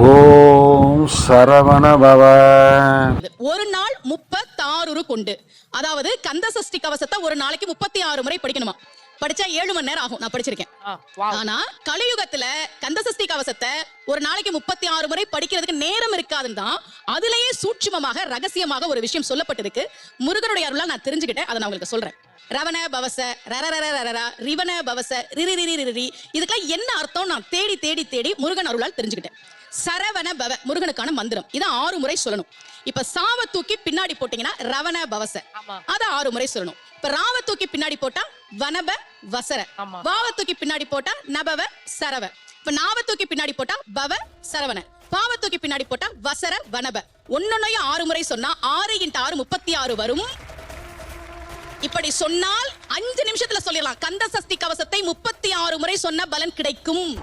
ஓம் சரவண பவ. ஒரு நாள் 36 கொண்டு, அதாவது கந்த சஷ்டி கவசத்தை ஒரு நாளைக்கு 36 முறை படிக்கணுமா? படிச்சா 7 மணி நேரம் ஆகும். நான் படிச்சிருக்கேன். ஆனா கலியுகத்துல கந்த சஷ்டி கவசத்தை ஒரு நாளைக்கு 36 முறை படிக்கிறதுக்கு நேரம் இருக்காதுன்னு தான் அதுலயே சூட்சுமமாக ரகசியமாக ஒரு விஷயம் சொல்லப்பட்டிருக்கு. முருகனுடைய அருளால் நான் தெரிஞ்சுக்கிட்டேன். அதை நான் உங்களுக்கு சொல்றேன். ரவண பவச ரரரரரரரா ரிவன பவச ரிரிரிரிரிரி, இதுக்கெல்லாம் என்ன அர்த்தம் நான் தேடி தேடி தேடி முருகன் அருளால் தெரிஞ்சுக்கிட்டேன். சரவண பவ முருகனுக்கான மந்திரம். இதை 6 முறை சொல்லணும். இப்ப சாவ தூக்கி பின்னாடி போட்டீங்கன்னா ரவண பவச, அத 6 முறை சொல்லணும். இப்ப ராவ தூக்கி பின்னாடி போட்டா வனப வசர, வாவ தூக்கி பின்னாடி போட்டா நபவ சரவ, இப்ப நாவ தூக்கி பின்னாடி போட்டா பவ சரவண, பாவ தூக்கி பின்னாடி போட்டா வசர வனப. ஒன்னொன்னையும் 6 முறை சொன்னா 6 × 6 36 வரும். இப்படி சொன்னால் 5 நிமிஷத்துல சொல்லிடலாம். கந்த சஷ்டி கவசத்தை 36 முறை சொன்ன பலன் கிடைக்கும்.